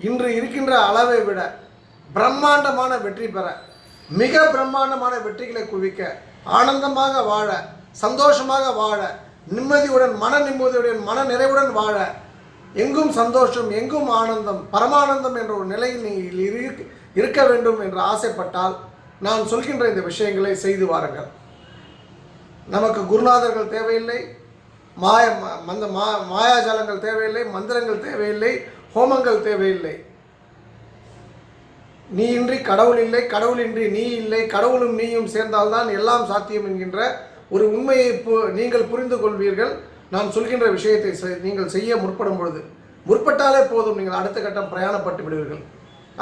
இன்று இருக்கின்ற அளவை விட பிரம்மாண்டமான வெற்றி பெற, மிக பிரம்மாண்டமான வெற்றிகளை குவிக்க, ஆனந்தமாக வாழ, சந்தோஷமாக வாழ, நிம்மதியுடன் மன நிம்மதியுடன் மன நிறைவுடன் வாழ, எங்கும் சந்தோஷம் எங்கும் ஆனந்தம் பரமானந்தம் என்ற ஒரு நிலையில் நீங்கள் இருக்க வேண்டும் என்று ஆசைப்பட்டால் நான் சொல்கின்ற இந்த விஷயங்களை செய்து வாருங்கள். நமக்கு குருநாதர்கள் தேவையில்லை, மாயாஜாலங்கள் தேவையில்லை, மந்திரங்கள் தேவையில்லை, ஹோமங்கள் தேவையில்லை. நீ இன்றி கடவுள் இல்லை, கடவுளின்றி நீ இல்லை, கடவுளும் நீயும் சேர்ந்தால்தான் எல்லாம் சாத்தியம் என்கின்ற ஒரு உண்மையை நீங்கள் புரிந்து கொள்வீர்கள். நான் சொல்கின்ற விஷயத்தை நீங்கள் செய்ய முற்படும் பொழுது, முற்பட்டாலே போதும், நீங்கள் அடுத்த கட்டம் பிரயாணப்பட்டு விடுவீர்கள்.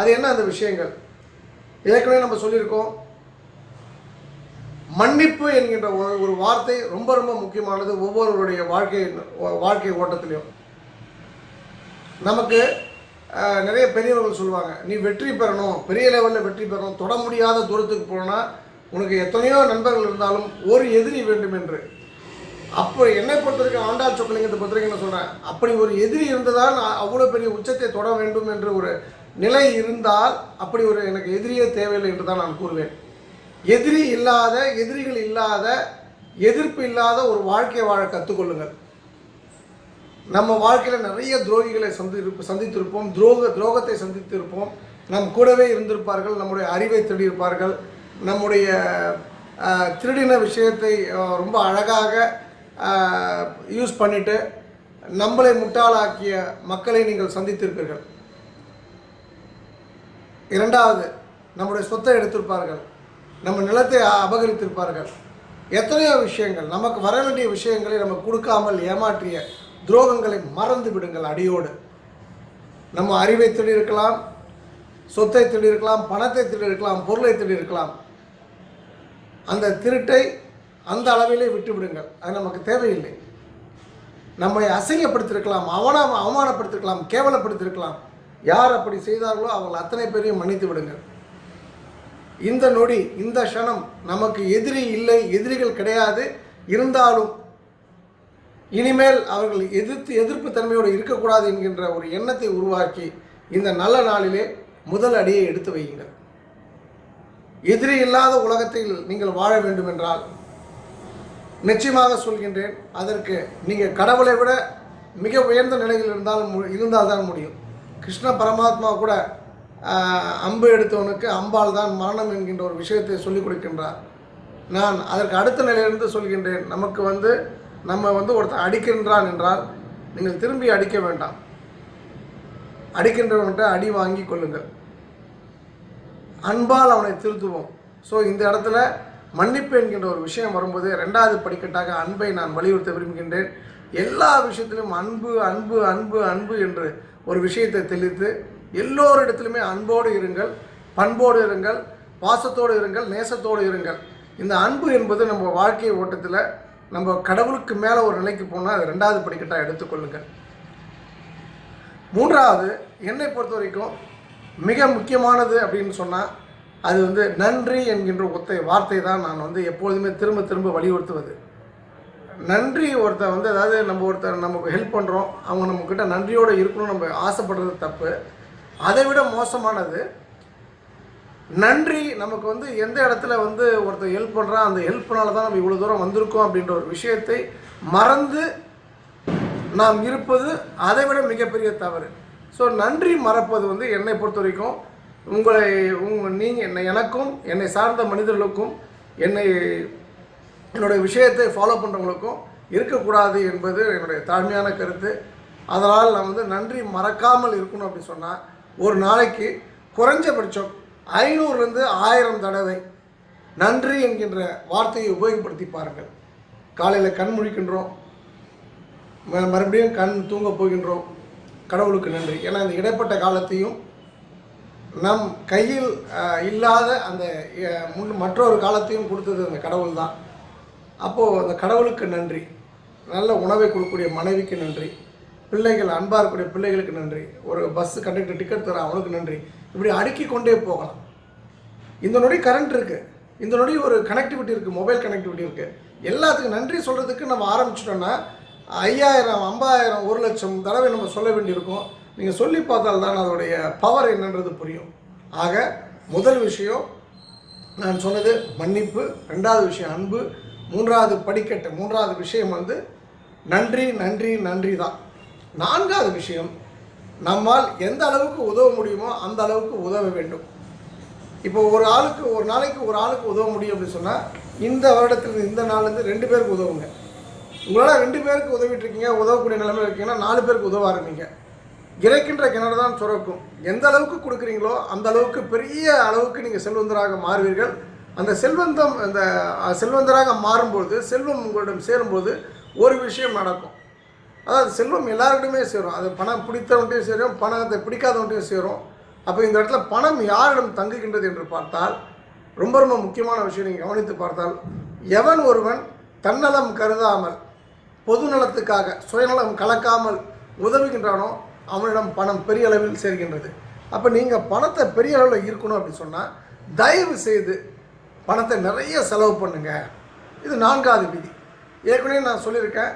அது என்ன அந்த விஷயங்கள்? ஏற்கனவே நம்ம சொல்லியிருக்கோம். மன்னிப்பு என்கின்ற ஒரு வார்த்தை ரொம்ப ரொம்ப முக்கியமானது ஒவ்வொருவருடைய வாழ்க்கை ஓட்டத்திலையும். நமக்கு நிறைய பெரியவர்கள் சொல்லுவாங்க, நீ வெற்றி பெறணும், பெரிய லெவலில் வெற்றி பெறணும், தொட முடியாத தூரத்துக்கு போனால் உனக்கு எத்தனையோ நண்பர்கள் இருந்தாலும் ஒரு எதிரி வேண்டும் என்று. அப்போ என்னை பொறுத்த வரைக்கும் ஆண்டாள் சொக்கலிங்கத்தை பொறுத்த வரைக்கும் என்ன சொல்கிறேன், அப்படி ஒரு எதிரி இருந்ததால் அவ்வளோ பெரிய உச்சத்தை தொட வேண்டும் என்று ஒரு நிலை இருந்தால் அப்படி ஒரு எனக்கு எதிரியே தேவையில்லை என்று தான் நான் கூறுவேன். எதிரிகள் இல்லாத எதிர்ப்பு இல்லாத ஒரு வாழ்க்கையை வாழ கற்றுக்கொள்ளுங்கள். நம்ம வாழ்க்கையில் நிறைய துரோகிகளை சந்தித்திருப்போம், துரோகத்தை சந்தித்திருப்போம். நம் கூடவே இருந்திருப்பார்கள், நம்முடைய அறிவை திருடியிருப்பார்கள், நம்முடைய திருடின விஷயத்தை ரொம்ப அழகாக யூஸ் பண்ணிவிட்டு நம்மளை முட்டாளாக்கிய மக்களை நீங்கள் சந்தித்திருப்பீர்கள். இரண்டாவது, நம்முடைய சொத்தை எடுத்திருப்பார்கள், நம்ம நிலத்தை அபகரித்திருப்பார்கள். எத்தனையோ விஷயங்கள், நமக்கு வர வேண்டிய விஷயங்களை நம்ம கொடுக்காமல் ஏமாற்றிய துரோகங்களை மறந்து விடுங்கள் அடியோடு. நம்ம அறிவை திருடியிருக்கலாம், சொத்தை திருடியிருக்கலாம், பணத்தை திருடியிருக்கலாம், பொருளை திருடியிருக்கலாம். அந்த திருட்டை அந்த அளவிலே விட்டு விடுங்கள், அது நமக்கு தேவையில்லை. நம்மை அசிங்கப்படுத்தியிருக்கலாம், அவமானப்படுத்திருக்கலாம், கேவலப்படுத்தியிருக்கலாம். யார் அப்படி செய்தார்களோ அவர்கள் அத்தனை பேரையும் மன்னித்து விடுங்கள். இந்த நொடி, இந்த க்ஷணம் நமக்கு எதிரி இல்லை, எதிரிகள் கிடையாது. இருந்தாலும் இனிமேல் அவர்கள் எதிர்ப்பு தன்மையோடு இருக்கக்கூடாது என்கின்ற ஒரு எண்ணத்தை உருவாக்கி இந்த நல்ல நாளிலே முதல் அடியை எடுத்து வையுங்கள். எதிரி இல்லாத உலகத்தில் நீங்கள் வாழ வேண்டும் என்றால் நிச்சயமாக சொல்கின்றேன், அதற்கு நீங்கள் கடவுளை விட மிக உயர்ந்த நிலையில் இருந்தால் தான் முடியும். கிருஷ்ண பரமாத்மா கூட அம்பு எடுத்தவனுக்கு அம்பால் தான் மரணம் என்கின்ற ஒரு விஷயத்தை சொல்லிக் கொடுக்கின்றார். நான் அதற்கு அடுத்த நிலையிலிருந்து சொல்கின்றேன், நம்ம ஒருத்தன் அடிக்கின்றான் என்றால் நீங்கள் திரும்பி அடிக்க வேண்டாம். அடிக்கின்றவன்கிட்ட அடி வாங்கி கொள்ளுங்கள், அன்பால் அவனை திருத்துவோம். ஸோ இந்த இடத்துல மன்னிப்பு என்கின்ற ஒரு விஷயம் வரும்போது ரெண்டாவது படிக்கட்டாக அன்பை நான் வலியுறுத்த விரும்புகின்றேன். எல்லா விஷயத்திலும் அன்பு அன்பு அன்பு அன்பு என்று ஒரு விஷயத்தை தெளித்து எல்லோரிடத்திலுமே அன்போடு இருங்கள், பண்போடு இருங்கள், பாசத்தோடு இருங்கள், நேசத்தோடு இருங்கள். இந்த அன்பு என்பது நம்ம வாழ்க்கை ஓட்டத்தில் நம்ம கடவுளுக்கு மேலே ஒரு நிலைக்கு போனால் அது ரெண்டாவது படிக்கட்டாக எடுத்துக்கொள்ளுங்கள். மூன்றாவது, என்னை பொறுத்த வரைக்கும் மிக முக்கியமானது அப்படின்னு சொன்னால் அது நன்றி என்கின்ற வார்த்தை தான் நான் எப்பொழுதுமே திரும்ப திரும்ப வலியுறுத்துவது. நன்றி ஒருத்தர் அதாவது நமக்கு ஹெல்ப் பண்ணுறோம், அவங்க நம்மக்கிட்ட நன்றியோடு இருக்கணும் நம்ம ஆசைப்படுறது தப்பு. அதை விட மோசமானது, நன்றி நமக்கு எந்த இடத்துல ஒருத்தர் ஹெல்ப் பண்ணுறான், அந்த ஹெல்ப்னால தான் நம்ம இவ்வளோ தூரம் வந்திருக்கோம் அப்படின்ற ஒரு விஷயத்தை மறந்து நாம் இருப்பது அதை விட மிகப்பெரிய தவறு. ஸோ நன்றி மறப்பது என்னை பொறுத்த வரைக்கும் நீங்கள் எனக்கும் என்னை சார்ந்த மனிதர்களுக்கும் என்னுடைய விஷயத்தை ஃபாலோ பண்ணுறவங்களுக்கும் இருக்கக்கூடாது என்பது என்னுடைய தாழ்மையான கருத்து. அதனால் நான் நன்றி மறக்காமல் இருக்கணும் அப்படின்னு சொன்னால் ஒரு நாளைக்கு குறைஞ்சபட்சம் 500லேருந்து 1000 தடவை நன்றி என்கின்ற வார்த்தையை உபயோகப்படுத்தி பாருங்கள். காலையில் கண் முழிக்கின்றோம், மறுபடியும் கண் தூங்க போகின்றோம், கடவுளுக்கு நன்றி. ஏன்னா இந்த இடைப்பட்ட காலத்தையும் நம் கையில் இல்லாத அந்த மற்றொரு காலத்தையும் கொடுத்தது அந்த கடவுள் தான். அப்போது அந்த கடவுளுக்கு நன்றி, நல்ல உணவை கொடுக்கக்கூடிய மனைவிக்கு நன்றி, பிள்ளைகள் அன்பாக இருக்கக்கூடிய பிள்ளைகளுக்கு நன்றி, ஒரு பஸ்ஸு கண்டக்டர் டிக்கெட் தர அவனுக்கு நன்றி. இப்படி அடுக்கி கொண்டே போகலாம். இந்த நொடி கரண்ட் இருக்குது, இந்த நொடி ஒரு கனெக்டிவிட்டி இருக்குது, மொபைல் கனெக்டிவிட்டி இருக்குது. எல்லாத்துக்கும் நன்றி சொல்கிறதுக்கு நம்ம ஆரம்பிச்சிட்டோன்னா 5000, 50,000, 1,00,000 தடவை நம்ம சொல்ல வேண்டியிருக்கும். நீங்கள் சொல்லி பார்த்தால் தான் அதோடைய பவர் என்னன்றது புரியும். ஆக முதல் விஷயம் நான் சொன்னது மன்னிப்பு, ரெண்டாவது விஷயம் அன்பு, மூன்றாவது படிக்கட்டு, மூன்றாவது விஷயம் வந்து நன்றி நன்றி நன்றி தான். நான்காவது விஷயம் நம்மால் எந்த அளவுக்கு உதவ முடியுமோ அந்த அளவுக்கு உதவ வேண்டும். இப்போ ஒரு நாளைக்கு ஒரு ஆளுக்கு உதவ முடியும் அப்படின்னு சொன்னால் இந்த வருடத்துலேருந்து இந்த நாள்லேருந்து 2 பேருக்கு உதவுங்க. உங்களால் 2 பேருக்கு உதவிட்டு இருக்கீங்க, உதவக்கூடிய நிலைமையில் இருக்கீங்கன்னா 4 பேருக்கு உதவ ஆரம்பிங்க. இறைக்கின்ற கிணறு தான் சுரக்கும். எந்த அளவுக்கு கொடுக்குறீங்களோ அந்த அளவுக்கு பெரிய அளவுக்கு நீங்கள் செல்வந்தராக மாறுவீர்கள். அந்த செல்வந்தராக மாறும்போது செல்வம் உங்களிடம் சேரும்போது ஒரு விஷயம் நடக்கும். அதாவது செல்வம் எல்லாருக்கிட்டுமே சேரும். அது பணம் பிடித்தவன்ட்டையும் சேரும், பணத்தை பிடிக்காதவன்ட்டையும் சேரும். அப்போ இந்த இடத்துல பணம் யாரிடம் தங்குகின்றது என்று பார்த்தால் ரொம்ப ரொம்ப முக்கியமான விஷயம் நீங்கள் கவனித்து பார்த்தால், எவன் ஒருவன் தன்னலம் கருதாமல் பொது நலத்துக்காக சுயநலம் கலக்காமல் உதவுகின்றானோ அவனிடம் பணம் பெரிய அளவில் சேர்கின்றது. அப்போ நீங்கள் பணத்தை பெரிய அளவில் இருக்கணும் அப்படின்னு சொன்னால் தயவு செய்து பணத்தை நிறைய செலவு பண்ணுங்கள். இது 4வது விதி. ஏற்கனவே நான் சொல்லியிருக்கேன்,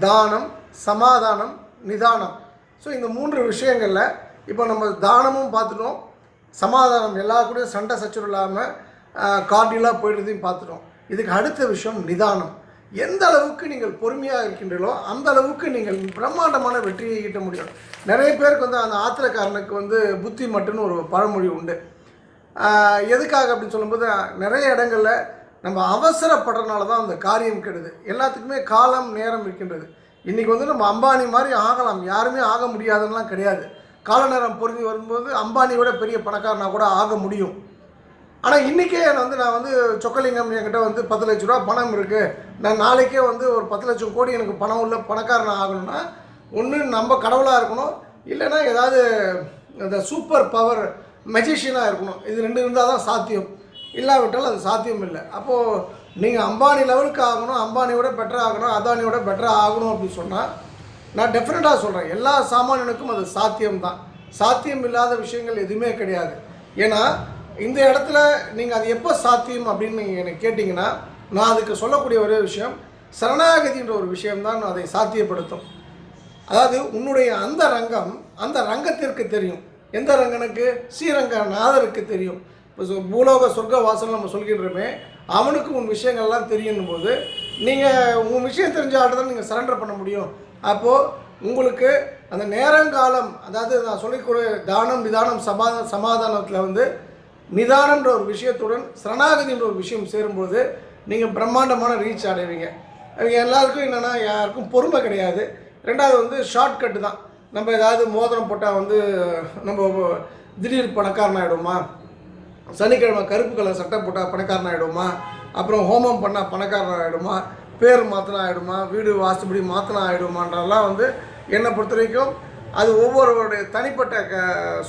தானம், சமாதானம், நிதானம். ஸோ இந்த 3 விஷயங்களில் இப்போ நம்ம தானமும் பார்த்துட்டோம், சமாதானம் எல்லா கூடயும் சண்டை சச்சரவு இல்லாமல் கார்டியலாக போயிடுறதையும் பார்த்துட்டோம். இதுக்கு அடுத்த விஷயம் நிதானம். எந்த அளவுக்கு நீங்கள் பொறுமையாக இருக்கின்றீர்களோ அந்த அளவுக்கு நீங்கள் பிரம்மாண்டமான வெற்றியை ஈட்ட முடியும். நிறைய பேருக்கு வந்து அந்த ஆத்திரக்காரனுக்கு வந்து புத்தி மட்டுன்னு ஒரு பழமொழி உண்டு. எதுக்காக அப்படின்னு சொல்லும்போது நிறைய இடங்களில் நம்ம அவசரப்படுறதுனால தான் அந்த காரியம் கெடுது. எல்லாத்துக்குமே காலம் நேரம் இருக்கின்றது. இன்றைக்கி வந்து நம்ம அம்பானி மாதிரி ஆகலாம், யாருமே ஆக முடியாதுன்னெலாம் கிடையாது. கால நேரம் பொருந்தி வரும்போது அம்பானியோட பெரிய பணக்காரனாக கூட ஆக முடியும். ஆனால் இன்றைக்கே நான் வந்து சொக்கலிங்கம் என்கிட்ட வந்து 10 லட்ச ரூபா பணம் இருக்குது, நான் நாளைக்கே வந்து ஒரு 10 லட்சம் கோடி எனக்கு பணம் உள்ள பணக்காரனாக ஆகணும்னா ஒன்று நம்ம கடவுளாக இருக்கணும், இல்லைன்னா ஏதாவது இந்த சூப்பர் பவர் மெஜிஷியனாக இருக்கணும். இது 2 இருந்தால் தான் சாத்தியம். இல்லாவிட்டால் அது சாத்தியம் இல்லை. அப்போது நீங்கள் அம்பானி லெவலுக்கு ஆகணும், அம்பானியோட பெட்டராக ஆகணும், அதானியோட பெட்டராக ஆகணும் அப்படின்னு சொன்னால் நான் டெஃபினட்டாக சொல்கிறேன், எல்லா சாமானியனுக்கும் அது சாத்தியம்தான். சாத்தியம் இல்லாத விஷயங்கள் எதுவுமே கிடையாது. ஏன்னா இந்த இடத்துல நீங்கள் அது எப்போ சாத்தியம் அப்படின்னு நீங்கள் எனக்கு கேட்டிங்கன்னா நான் அதுக்கு சொல்லக்கூடிய ஒரே விஷயம் சரணாகதின்ற ஒரு விஷயம்தான் அதை சாத்தியப்படுத்தும். அதாவது உன்னுடைய அந்த ரங்கம் அந்த ரங்கத்திற்கு தெரியும். எந்த ரங்கனுக்கு? ஸ்ரீரங்கநாதருக்கு தெரியும். இப்போ பூலோக சொர்க்க வாசல் நம்ம சொல்கின்றோமே, அவனுக்கு உன் விஷயங்கள்லாம் தெரியும் போது நீங்கள் உன் விஷயம் தெரிஞ்ச ஆள்கிட்ட தான் நீங்கள் சரண்டர் பண்ண முடியும். அப்போது உங்களுக்கு அந்த நேரங்காலம், அதாவது நான் சொல்லிக்கூடிய தானம் நிதானம் சமாதானத்தில் வந்து நிதானன்ற ஒரு விஷயத்துடன் சரணாகதின்ற ஒரு விஷயம் சேரும்போது நீங்கள் பிரம்மாண்டமான ரீச் அடைவீங்க. அவங்க எல்லாருக்கும் என்னென்னா யாருக்கும் பொறுமை கிடையாது. ரெண்டாவது வந்து ஷார்ட்கட்டு தான். நம்ம ஏதாவது மோதிரம் போட்டால் வந்து நம்ம திடீர் பணக்காரன் ஆகிடுமா, சனிக்கிழமை கருப்பு கலர் சட்டை போட்டால் பணக்காரன் ஆகிடுமா, அப்புறம் ஹோமம் பண்ணால் பணக்காரன் ஆகிடுமா, பேர் மாற்றினா ஆகிடுமா, வீடு வாஸ்துபடி மாற்றினா ஆகிடுமான்றலாம் வந்து என்னை பொறுத்த வரைக்கும் அது ஒவ்வொருவருடைய தனிப்பட்ட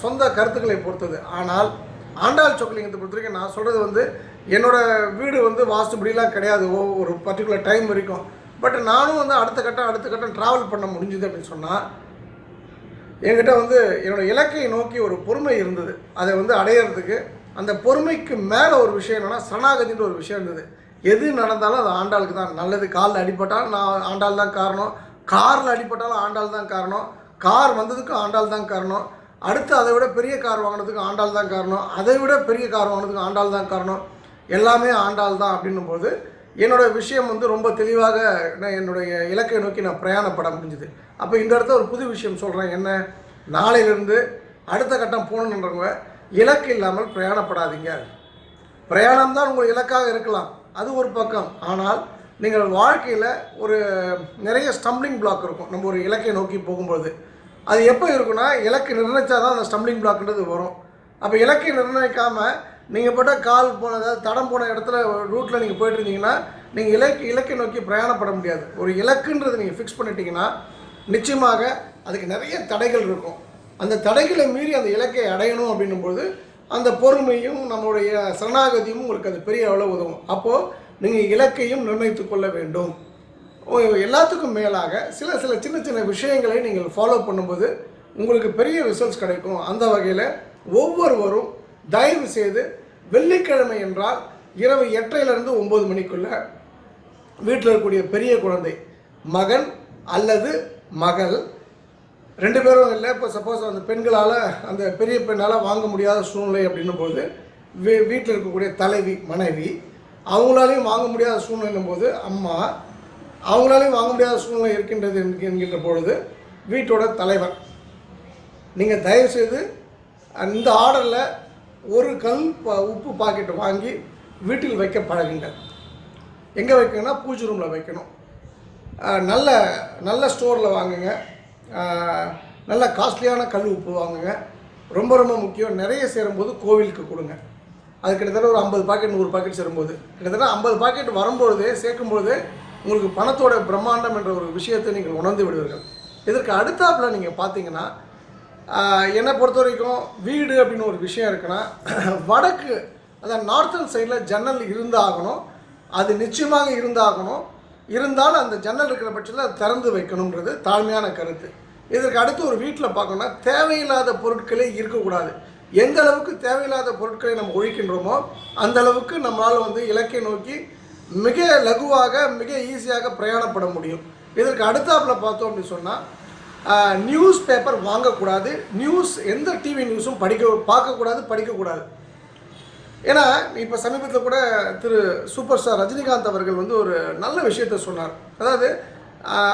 சொந்த கருத்துக்களை பொறுத்தது. ஆனால் ஆண்டாள் சொக்கலிங்கத்தை பொறுத்த வரைக்கும் நான் சொல்கிறது வந்து என்னோடய வீடு வந்து வாஸ்துபடிலாம் கிடையாது ஒரு பர்டிகுலர் டைம் வரைக்கும். பட் நானும் வந்து அடுத்த கட்டம் ட்ராவல் பண்ண முடிஞ்சுது அப்படின்னு சொன்னால் என்கிட்ட வந்து என்னோடய இலக்கை நோக்கி ஒரு பொறுமை இருந்தது. அதை வந்து அடையிறதுக்கு அந்த பொறுமைக்கு மேலே ஒரு விஷயம் என்னென்னா சரணாகதின்ற ஒரு விஷயம் இருந்தது. எது நடந்தாலும் அது ஆண்டாளுக்கு தான் நல்லது. காலில் அடிபட்டாலும் நான் ஆண்டாள் தான் காரணம், காரில் அடிபட்டாலும் ஆண்டாள் தான் காரணம், கார் வந்ததுக்கும் ஆண்டாள் தான் காரணம், அடுத்து அதை விட பெரிய கார் வாங்கினதுக்கு ஆண்டாள் தான் காரணம், அதை விட பெரிய கார் வாங்கினதுக்கு ஆண்டாள் தான் காரணம், எல்லாமே ஆண்டாள் தான் அப்படின்னும் போது என்னோடய விஷயம் வந்து ரொம்ப தெளிவாக நான் என்னுடைய இலக்கை நோக்கி நான் பிரயாணப்பட முடிஞ்சுது. அப்போ இந்த இடத்துல ஒரு புது விஷயம் சொல்கிறேன். என்ன, நாளையிலிருந்து அடுத்த கட்டம் போகணுன்றவங்க இலக்கு இல்லாமல் பிரயாணப்படாதீங்க. பிரயாணம் தான் உங்கள் இலக்காக இருக்கலாம், அது ஒரு பக்கம். ஆனால் நீங்கள் வாழ்க்கையில் ஒரு நிறைய ஸ்டம்பிளிங் பிளாக் இருக்கும். நம்ம ஒரு இலக்கை நோக்கி போகும்போது அது எப்போ இருக்குன்னா இலக்கை நிர்ணயித்தா தான் அந்த ஸ்டம்பிளிங் பிளாக்ன்றது வரும். அப்போ இலக்கை நிர்ணயிக்காமல் நீங்கள் போட்ட கால் போன அதாவது தடம் போன இடத்துல ரூட்டில் நீங்கள் போய்ட்டு இருந்தீங்கன்னா நீங்கள் இலக்கை நோக்கி பிரயாணப்பட முடியாது. ஒரு இலக்குன்றது நீங்கள் ஃபிக்ஸ் பண்ணிட்டீங்கன்னா நிச்சயமாக அதுக்கு நிறைய தடைகள் இருக்கும். அந்த தடைகளை மீறி அந்த இலக்கை அடையணும் அப்படின்னும்போது அந்த பொறுமையும் நம்மளுடைய சரணாகதியும் உங்களுக்கு அது பெரிய அளவு உதவும். அப்போது நீங்கள் இலக்கையும் நிர்ணயித்து கொள்ள வேண்டும். எல்லாத்துக்கும் மேலாக சில சின்ன சின்ன விஷயங்களை நீங்கள் ஃபாலோ பண்ணும்போது உங்களுக்கு பெரிய ரிசல்ட்ஸ் கிடைக்கும். அந்த வகையில் ஒவ்வொருவரும் தயவு செய்து வெள்ளிக்கிழமை என்றால் இரவு 8:30லேருந்து 9 மணிக்குள்ளே வீட்டில் இருக்கக்கூடிய பெரிய குழந்தை, மகன் அல்லது மகள், 2 பேரும் இல்லை. இப்போ சப்போஸ் அந்த பெண்களால் அந்த பெரிய பெண்ணால் வாங்க முடியாத சூழ்நிலை அப்படின்னும் போது வீட்டில் இருக்கக்கூடிய தலைவி மனைவி அவங்களாலையும் வாங்க முடியாத சூழ்நிலைன்னும் போது அம்மா அவங்களாலையும் வாங்க முடியாத சூழ்நிலை இருக்கின்றது என்கின்ற பொழுது வீட்டோட தலைவர் நீங்கள் தயவுசெய்து இந்த ஆர்டரில் ஒரு கல் உப்பு பாக்கெட் வாங்கி வீட்டில் வைக்க பழகுங்க. எங்கே வைக்கணும்னா பூஜை ரூமில் வைக்கணும். நல்ல நல்ல ஸ்டோரில் வாங்குங்க. நல்ல காஸ்ட்லியான கல் உப்பு வாங்குங்க. ரொம்ப ரொம்ப முக்கியம், நிறைய சேரும்போது கோவிலுக்கு கொடுங்க. அது கிட்டத்தட்ட ஒரு 50 பாக்கெட் 100 பாக்கெட் சேரும்போது கிட்டத்தட்ட 50 பாக்கெட் வரும்பொழுதே சேர்க்கும்பொழுது உங்களுக்கு பணத்தோட பிரம்மாண்டம் என்ற ஒரு விஷயத்தை நீங்கள் உணர்ந்து விடுவீர்கள். இதற்கு அடுத்தாப்பில் நீங்கள் பார்த்தீங்கன்னா என்னை பொறுத்த வரைக்கும் வீடு அப்படின்னு ஒரு விஷயம் இருக்குன்னா வடக்கு அதாவது நார்த்தன் சைடில் ஜன்னல் இருந்தாகணும். அது நிச்சயமாக இருந்தாகணும். இருந்தாலும் அந்த ஜன்னல் இருக்கிற பட்சத்தில் அதை திறந்து வைக்கணுன்றது தாழ்மையான கருத்து. இதற்கு அடுத்து ஒரு வீட்டில் பார்க்கணுன்னா தேவையில்லாத பொருட்களே இருக்கக்கூடாது. எந்த அளவுக்கு தேவையில்லாத பொருட்களை நம்ம ஒழிக்கின்றோமோ அந்த அளவுக்கு நம்மளால் இலக்கை நோக்கி மிக லகுவாக மிக ஈஸியாக பிரயாணப்பட முடியும். இதற்கு அடுத்தாப்பில் பார்த்தோம் அப்படின்னு சொன்னால் நியூஸ் பேப்பர் வாங்கக்கூடாது. நியூஸ் எந்த டிவி நியூஸும் பார்க்கக்கூடாது, படிக்கக்கூடாது. ஏன்னா இப்போ சமீபத்தில் கூட திரு சூப்பர் ஸ்டார் ரஜினிகாந்த் அவர்கள் ஒரு நல்ல விஷயத்தை சொன்னார். அதாவது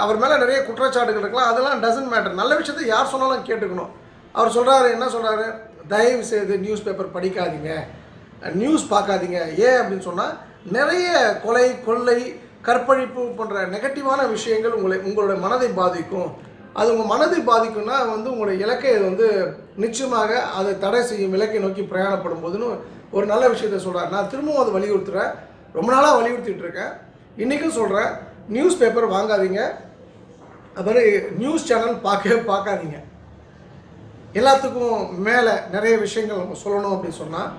அவர் மேலே நிறைய குற்றச்சாட்டுகள் இருக்கலாம், அதெல்லாம் டசன்ட் மேட்டர். நல்ல விஷயத்தை யார் சொன்னாலும் கேட்டுக்கணும். அவர் சொல்கிறாரு, என்ன சொல்கிறாரு, தயவு செய்து நியூஸ் பேப்பர் படிக்காதீங்க, நியூஸ் பார்க்காதீங்க. ஏன் அப்படின்னு சொன்னால் நிறைய கொலை கொள்ளை கற்பழிப்பு போன்ற நெகட்டிவான விஷயங்கள் உங்களோட மனதை பாதிக்கும். அது உங்கள் மனதை பாதிக்கும்னா உங்களுடைய இலக்கை நிச்சயமாக அதை தடை செய்யும். இலக்கை நோக்கி பிரயாணப்படும் போதுன்னு ஒரு நல்ல விஷயத்த சொல்கிறார். நான் திரும்பவும் அதை வலியுறுத்துகிறேன். ரொம்ப நாளாக வலியுறுத்திட்டு இருக்கேன். இன்றைக்கும் சொல்கிறேன், நியூஸ் பேப்பர் வாங்காதீங்க. அப்புறம் நியூஸ் சேனல் பார்க்காதீங்க. எல்லாத்துக்கும் மேலே நிறைய விஷயங்கள் நம்ம சொல்லணும் அப்படின்னு சொன்னால்,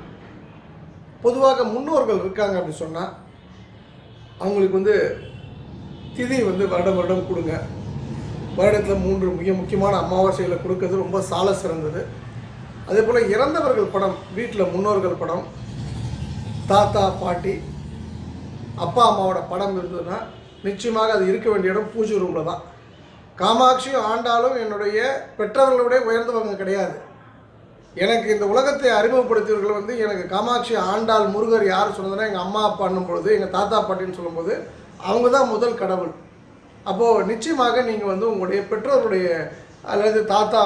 பொதுவாக முன்னோர்கள் இருக்காங்க அப்படின்னு சொன்னால் அவங்களுக்கு திதி வருடம் வருடம் கொடுங்க. வருடத்தில் 3 மிக முக்கியமான அமாவாசையில் கொடுக்கறது ரொம்ப சால சிறந்தது. அதே போல் இறந்தவர்கள் படம், வீட்டில் முன்னோர்கள் படம், தாத்தா பாட்டி அப்பா அம்மாவோட படம் இருந்ததுன்னா நிச்சயமாக அது இருக்க வேண்டிய இடம் பூஜை ரூமில் தான். காமாட்சியும் ஆண்டாலும் என்னுடைய பெற்றவர்களுடைய உயர்ந்தவங்க கிடையாது. எனக்கு இந்த உலகத்தை அறிமுகப்படுத்தியவர்கள் எனக்கு காமாட்சி ஆண்டாள் முருகர் யார் சொன்னதுன்னா எங்கள் அம்மா அப்பான்னும் பொழுது, எங்கள் தாத்தா பாட்டின்னு சொல்லும்போது அவங்க தான் முதல் கடவுள். அப்போது நிச்சயமாக நீங்கள் உங்களுடைய பெற்றோருடைய அல்லது தாத்தா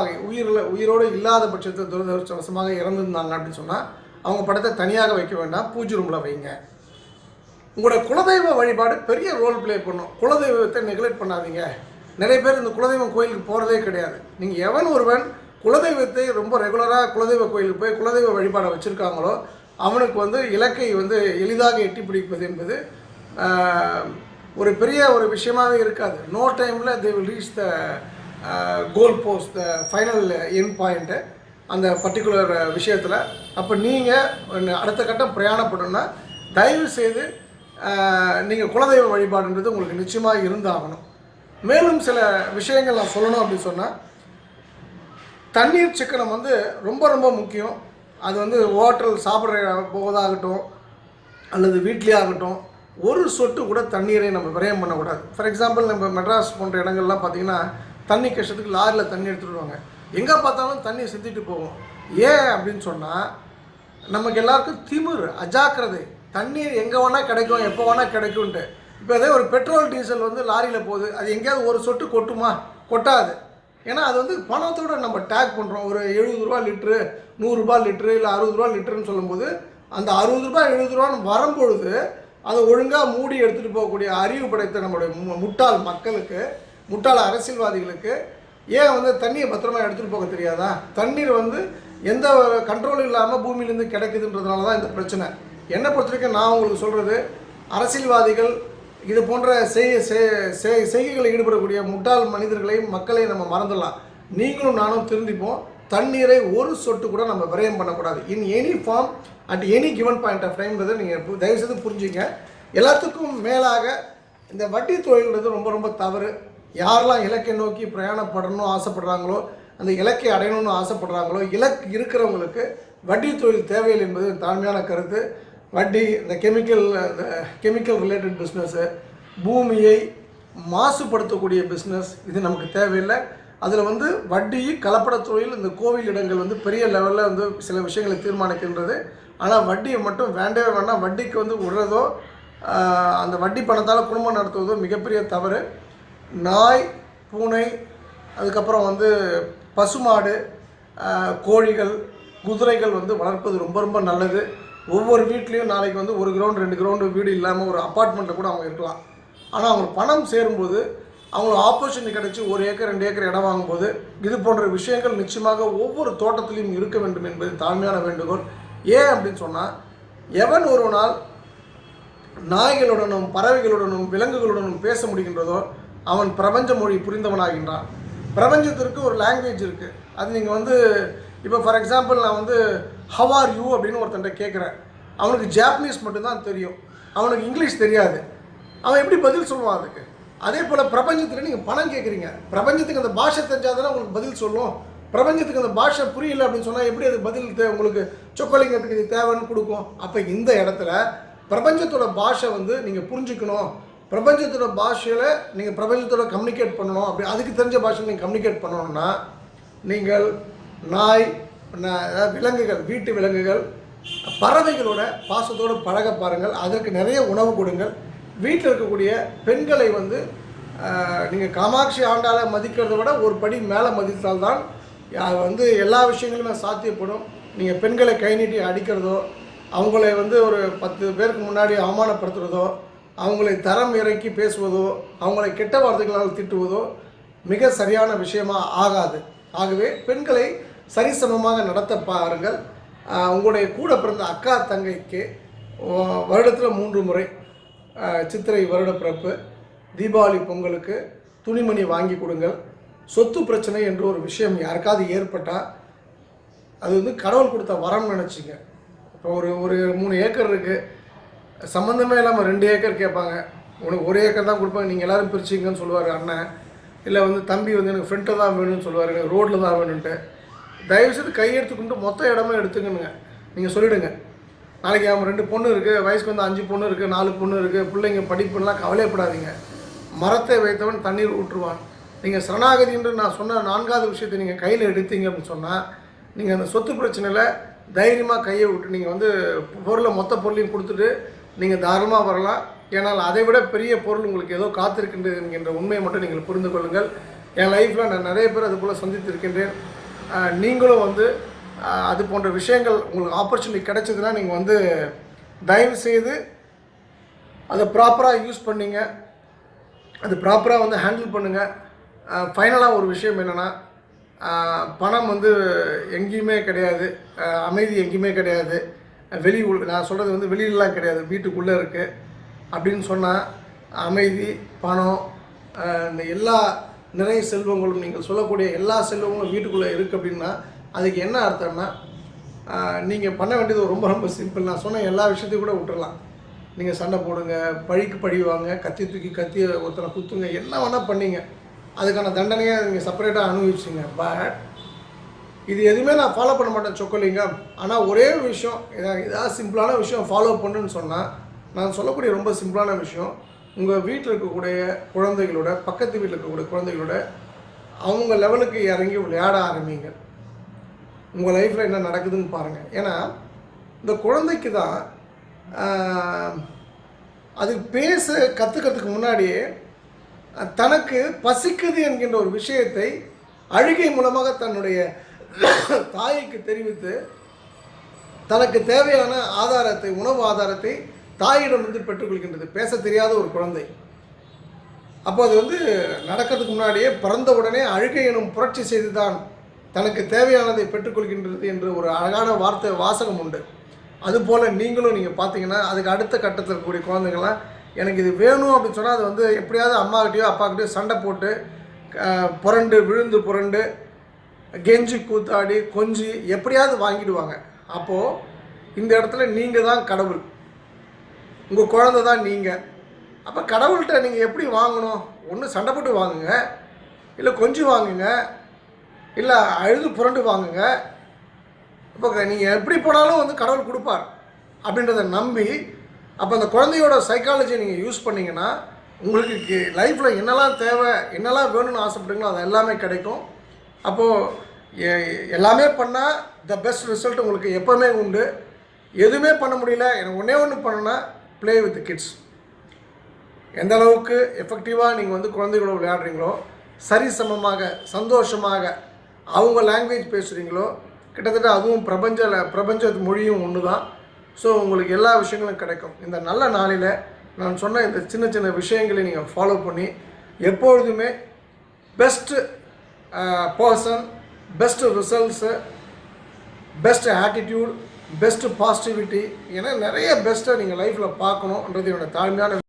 உயிரோடு இல்லாத பட்சத்தை துரதிருஷ்டவசமாக இறந்துருந்தாங்க அப்படின்னு சொன்னால் அவங்க படத்தை தனியாக வைக்க வேண்டாம், பூஜை ரூமில் வைங்க. உங்களோட குலதெய்வ வழிபாடு பெரிய ரோல் ப்ளே பண்ணும். குலதெய்வத்தை நெக்லெக்ட் பண்ணாதீங்க. நிறைய பேர் இந்த குலதெய்வம் கோயிலுக்கு போகிறதே கிடையாது. நீங்கள் எவன் ஒருவன் குலதெய்வத்தை ரொம்ப ரெகுலராக குலதெய்வ கோயிலுக்கு போய் குலதெய்வ வழிபாடை வச்சுருக்காங்களோ அவனுக்கு இலக்கை எளிதாக எட்டி பிடிப்பது என்பது ஒரு பெரிய ஒரு விஷயமாகவே இருக்காது. நோ டைமில் they will reach the goal post, the final end point அந்த பர்டிகுலர் விஷயத்தில். அப்போ நீங்கள் அடுத்த கட்டம் பிரயாணப்படணும்னா தயவு செய்து நீங்கள் குலதெய்வ வழிபாடுன்றது உங்களுக்கு நிச்சயமாக இருந்தாகணும். மேலும் சில விஷயங்கள் நான் சொல்லணும் அப்படின்னு சொன்னால், தண்ணீர் சிக்கனம் ரொம்ப ரொம்ப முக்கியம். அது ஹோட்டல் சாப்பிட்ற போவதாகட்டும் அல்லது வீட்லேயே ஆகட்டும், ஒரு சொட்டு கூட தண்ணீரை நம்ம விரயம் பண்ணக்கூடாது. ஃபார் எக்ஸாம்பிள் நம்ம மெட்ராஸ் போன்ற இடங்கள்லாம் பார்த்திங்கன்னா தண்ணி கஷ்டத்துக்கு லாரியில் தண்ணி எடுத்துகிட்டு வருவாங்க. எங்கே பார்த்தாலும் தண்ணி சிந்திட்டு போகும். ஏன் அப்படின்னு சொன்னால் நமக்கு எல்லாருக்கும் திமிர், அஜாக்கிரதை. தண்ணீர் எங்கே வேணால் கிடைக்கும், எப்போ வேணால் கிடைக்கும்ன்ட்டு. இப்போ அதே ஒரு பெட்ரோல் டீசல் லாரியில் போகுது, அது எங்கேயாவது ஒரு சொட்டு கொட்டுமா? கொட்டாது. ஏன்னா அது பணத்தோடு நம்ம டேக் பண்ணுறோம். ஒரு 70 ரூபா லிட்ரு, 100 ரூபா லிட்ரு, இல்லை 60 ரூபா லிட்டருன்னு சொல்லும்போது அந்த 60 ரூபா 70 ரூபான்னு வரும்பொழுது அதை ஒழுங்காக மூடி எடுத்துகிட்டு போகக்கூடிய அறிவு படைத்த நம்மளுடைய முட்டாள் மக்களுக்கு, முட்டாள் அரசியல்வாதிகளுக்கு ஏன் தண்ணியை பத்திரமா எடுத்துகிட்டு போக தெரியாதா? தண்ணீர் எந்த கண்ட்ரோலும் இல்லாமல் பூமியிலேருந்து கிடைக்குதுன்றதுனால தான் இந்த பிரச்சனை. என்னை பொறுத்த வரைக்கும் நான் உங்களுக்கு சொல்கிறது, அரசியல்வாதிகள் இது போன்ற செய்கைகளில் ஈடுபடக்கூடிய முட்டாள் மனிதர்களையும் மக்களையும் நம்ம மறந்துடலாம். நீங்களும் நானும் திருந்திப்போம். தண்ணீரை ஒரு சொட்டு கூட நம்ம விரயம் பண்ணக்கூடாது. In any form at any given point of டைம்ன்றதை நீங்கள் தயவுசெய்து புரிஞ்சுங்க. எல்லாத்துக்கும் மேலாக இந்த வட்டி தொழில்ன்றது ரொம்ப ரொம்ப தவறு. யாரெல்லாம் இலக்கை நோக்கி பிரயாணப்படணும்னு ஆசைப்படுறாங்களோ, அந்த இலக்கை அடையணும்னு ஆசைப்படுறாங்களோ, இலக்கு இருக்கிறவங்களுக்கு வட்டி தொழில் தேவையில்லை என்பது தாழ்மையான கருத்து. வட்டி, இந்த கெமிக்கல் ரிலேட்டட் பிஸ்னஸ்ஸு, பூமியை மாசுபடுத்தக்கூடிய பிஸ்னஸ், இது நமக்கு தேவையில்லை. அதில் வந்து வட்டி கலப்பட தொழில் இந்த கோவில் இடங்கள் வந்து பெரிய லெவலில் வந்து சில விஷயங்களை தீர்மானிக்கின்றது. ஆனால் வட்டியை மட்டும் வேண்டவே வேண்டாம். வட்டிக்கு வந்து விடுறதோ அந்த வட்டி பணத்தால் குடும்பம் நடத்துவதோ மிகப்பெரிய தவறு. நாய், பூனை, அதுக்கப்புறம் வந்து பசுமாடு, கோழிகள், குதிரைகள் வந்து வளர்ப்பது ரொம்ப ரொம்ப நல்லது. ஒவ்வொரு வீட்லேயும் நாளைக்கு வந்து 1 கிரவுண்ட் 2 கிரவுண்டு வீடு இல்லாமல் ஒரு அப்பார்ட்மெண்ட்டில் கூட அவங்க இருக்கலாம். ஆனால் அவங்க பணம் சேரும்போது அவங்களுக்கு ஆப்பர்ச்சுனிட்டி கிடச்சி 1 ஏக்கர் 2 ஏக்கர் இடம் வாங்கும்போது இது போன்ற விஷயங்கள் நிச்சயமாக ஒவ்வொரு தோட்டத்திலையும் இருக்க வேண்டும் என்பது தாழ்மையான வேண்டுகோள். ஏன் அப்படின்னு சொன்னால், எவன் ஒரு நாள் நாய்களுடனும் பறவைகளுடனும் விலங்குகளுடனும் பேச முடிகின்றதோ அவன் பிரபஞ்ச மொழி புரிந்தவனாகின்றான். பிரபஞ்சத்திற்கு ஒரு லாங்குவேஜ் இருக்குது. அது நீங்கள் வந்து இப்போ ஃபார் எக்ஸாம்பிள் நான் வந்து ஹவ் ஆர் யூ அப்படின்னு ஒருத்தன்ட்ட கேட்குறேன். அவனுக்கு ஜாப்பனீஸ் மட்டும்தான் தெரியும், அவனுக்கு இங்கிலீஷ் தெரியாது. அவன் எப்படி பதில் சொல்லுவான் அதுக்கு? அதே போல் பிரபஞ்சத்தில் நீங்கள் பணம் கேட்குறீங்க, பிரபஞ்சத்துக்கு அந்த பாஷை தெரிஞ்சால் தானே உங்களுக்கு பதில் சொல்லும். பிரபஞ்சத்துக்கு அந்த பாஷை புரியல அப்படின்னு சொன்னால் எப்படி அது பதில் உங்களுக்கு சொக்கலிங்கத்துக்கு இது தேவைன்னு கொடுக்கும். அப்போ இந்த இடத்துல பிரபஞ்சத்தோட பாஷை வந்து நீங்கள் புரிஞ்சுக்கணும். பிரபஞ்சத்தோட பாஷையில் நீங்கள் பிரபஞ்சத்தோட கம்யூனிகேட் பண்ணணும். அப்படி அதுக்கு தெரிஞ்ச பாஷையில் நீங்கள் கம்யூனிகேட் பண்ணணும்னா நீங்கள் நாய், விலங்குகள், வீட்டு விலங்குகள், பறவைகளோட பாசத்தோடு பழக பாருங்கள். அதற்கு நிறைய உணவு கொடுங்கள். வீட்டில் இருக்கக்கூடிய பெண்களை வந்து நீங்கள் காமாட்சி ஆண்டாளை மதிக்கிறத விட ஒரு படி மேலே மதித்தால்தான் வந்து எல்லா விஷயங்களுமே சாத்தியப்படும். நீங்கள் பெண்களை கை நீட்டி அடிக்கிறதோ, அவங்களை வந்து ஒரு 10 பேருக்கு முன்னாடி அவமானப்படுத்துகிறதோ, அவங்களை தரம் இறக்கி பேசுவதோ, அவங்களை கெட்ட வார்த்தைகளால் திட்டுவதோ மிக சரியான விஷயமாக ஆகாது. ஆகவே பெண்களை சரிசமமாக நடத்த பாருங்கள். உங்களுடைய கூட பிறந்த அக்கா தங்கைக்கு வருடத்தில் 3 முறை சித்திரை வருடப்பிறப்பு, தீபாவளி, பொங்கலுக்கு துணிமணி வாங்கி கொடுங்கள். சொத்து பிரச்சனை என்று ஒரு விஷயம் யாருக்காவது ஏற்பட்டால் அது வந்து கடவுள் கொடுத்த வரம்னு நினச்சிங்க. இப்போ ஒரு 3 ஏக்கர் இருக்குது, சம்மந்தமே இல்லாமல் 2 ஏக்கர் கேட்பாங்க. உனக்கு 1 ஏக்கர் தான் கொடுப்பாங்க, நீங்கள் எல்லோரும் பிரிச்சிங்கன்னு சொல்லுவார் அண்ணன். இல்லை வந்து தம்பி வந்து எனக்கு ஃப்ரண்ட்டில் தான் வேணும்னு சொல்லுவார், எனக்கு ரோட்டில் தான் வேணுன்ட்டு. தயவுசெய்து கையெடுத்துக்கிட்டு மொத்த இடமே எடுத்துக்கணுங்க. நீங்கள் சொல்லிவிடுங்க, நாளைக்கு அவன் 2 பொண்ணு இருக்குது, வயசுக்கு வந்து 5 பொண்ணு இருக்குது, 4 பொண்ணு இருக்குது, பிள்ளைங்க படிப்புலாம் கவலைப்படாதீங்க. மரத்தை வைத்தவன் தண்ணீர் ஊற்றுவான். நீங்கள் சரணாகதி என்று நான் சொன்ன 4வது விஷயத்தை நீங்கள் கையில் எடுத்தீங்க அப்படின்னு சொன்னால், நீங்கள் அந்த சொத்து பிரச்சனையில் தைரியமாக கையை விட்டு நீங்கள் வந்து பொருளை மொத்த பொருளையும் கொடுத்துட்டு நீங்கள் தாராளமாக வரலாம். ஏன்னால் அதை விட பெரிய பொருள் உங்களுக்கு ஏதோ காத்திருக்கின்றது என்கின்ற உண்மையை மட்டும் நீங்கள் புரிந்து கொள்ளுங்கள். என் லைஃப்பில் நான் நிறைய பேர் அது போல் சந்தித்திருக்கின்றேன். நீங்களும் வந்து அது போன்ற விஷயங்கள் உங்களுக்கு ஆப்பர்ச்சுனிட்டி கிடைச்சதுன்னா நீங்கள் வந்து தயவுசெய்து அதை ப்ராப்பராக யூஸ் பண்ணிங்க, அது ப்ராப்பராக வந்து ஹேண்டில் பண்ணுங்கள். ஃபைனலாக ஒரு விஷயம் என்னென்னா, பணம் வந்து எங்கேயுமே கிடையாது, அமைதி எங்கேயுமே கிடையாது. நான் சொல்கிறது வந்து வெளியிலலாம் கிடையாது, வீட்டுக்குள்ளே இருக்குது அப்படின்னு சொன்னால் அமைதி, பணம், இந்த எல்லா நிறைய செல்வங்களும், நீங்கள் சொல்லக்கூடிய எல்லா செல்வங்களும் வீட்டுக்குள்ளே இருக்குது அப்படின்னா அதுக்கு என்ன அர்த்தம்னா, நீங்கள் பண்ண வேண்டியது ரொம்ப ரொம்ப சிம்பிள். நான் சொன்ன எல்லா விஷயத்தையும் கூட விட்டுறலாம். நீங்கள் சண்டை போடுங்க, பழிக்கு பழி வாங்க, கத்தி தூக்கி கத்தியை ஒருத்தனை குத்துங்க, என்ன வேணால் பண்ணிங்க, அதுக்கான தண்டனையை நீங்கள் செப்பரேட்டாக அனுபவிச்சிங்க. பட் இது எதுவுமே நான் ஃபாலோ பண்ண மாட்டேன் சொக்கலிங்கம். ஆனால் ஒரே விஷயம், ஏதாவது சிம்பிளான விஷயம் ஃபாலோ பண்ணுன்னு சொன்னால், நான் சொல்லக்கூடிய ரொம்ப சிம்பிளான விஷயம், உங்கள் வீட்டில் இருக்கக்கூடிய குழந்தைகளோட, பக்கத்து வீட்டில் இருக்கக்கூடிய குழந்தைகளோட அவங்க லெவலுக்கு இறங்கி விளையாட ஆரம்பிங்க. உங்கள் லைஃப்பில் என்ன நடக்குதுன்னு பாருங்கள். ஏன்னா இந்த குழந்தைக்கு தான் அது பேச கற்றுக்கிறதுக்கு முன்னாடியே தனக்கு பசிக்குது என்கின்ற ஒரு விஷயத்தை அழுகை மூலமாக தன்னுடைய தாய்க்கு தெரிவித்து தனக்கு தேவையான ஆதாரத்தை, உணவு ஆதாரத்தை தாயிடமிருந்து பெற்றுக்கொள்கின்றது பேச தெரியாத ஒரு குழந்தை. அப்போ அது வந்து நடக்கிறதுக்கு முன்னாடியே பிறந்த உடனே அழுகை எனும் புரட்சி செய்து தான் தனக்கு தேவையானதை பெற்றுக்கொள்கின்றது என்று ஒரு அழகான வார்த்தை வாசகம் உண்டு. அதுபோல் நீங்களும் நீங்கள் பார்த்தீங்கன்னா அதுக்கு அடுத்த கட்டத்தில் இருக்கக்கூடிய குழந்தைங்களாம் எனக்கு இது வேணும் அப்படின்னு சொன்னால் அது வந்து எப்படியாவது அம்மாக்கிட்டேயோ அப்பாக்கிட்டேயோ சண்டை போட்டு புரண்டு விழுந்து புரண்டு கெஞ்சி கூத்தாடி கொஞ்சி எப்படியாவது வாங்கிடுவாங்க. அப்போது இந்த இடத்துல நீங்கள் தான் கடவுள், உங்கள் குழந்தை தான் நீங்கள். அப்போ கடவுள்கிட்ட நீங்கள் எப்படி வாங்கணும்? ஒன்று சண்டை போட்டு வாங்குங்க, இல்லை கொஞ்சம் வாங்குங்க, இல்லை அழுது புரண்டு வாங்குங்க. இப்போ நீங்கள் எப்படி போனாலும் வந்து கடவுள் கொடுப்பார் அப்படின்றத நம்பி, அப்போ அந்த குழந்தையோட சைக்காலஜியை நீங்கள் யூஸ் பண்ணிங்கன்னா உங்களுக்கு லைஃப்பில் என்னெல்லாம் தேவை, என்னெல்லாம் வேணும்னு ஆசைப்படுங்களோ அது எல்லாமே கிடைக்கும். அப்போது எல்லாமே பண்ணால் த பெஸ்ட் ரிசல்ட் உங்களுக்கு எப்போவுமே உண்டு. எதுவுமே பண்ண முடியல, எனக்கு ஒன்றே ஒன்று பண்ணுன்னா ப்ளே வித் கிட்ஸ். எந்த அளவுக்கு எஃபெக்டிவாக நீங்கள் குழந்தைகளோட விளையாடுறீங்களோ, சரிசமமாக சந்தோஷமாக அவங்க லாங்குவேஜ் பேசுகிறீங்களோ, கிட்டத்தட்ட அதுவும் பிரபஞ்ச மொழியும் ஒன்று தான். ஸோ உங்களுக்கு எல்லா விஷயங்களும் கிடைக்கும். இந்த நல்ல நாளில் நான் சொன்ன இந்த சின்ன சின்ன விஷயங்களை நீங்கள் ஃபாலோ பண்ணி எப்பொழுதுமே best person, best results, best attitude, best positivity என நிறைய பெஸ்ட்டை நீங்கள் லைஃப்பில் பார்க்கணுன்றது என்னோடய தாழ்மையான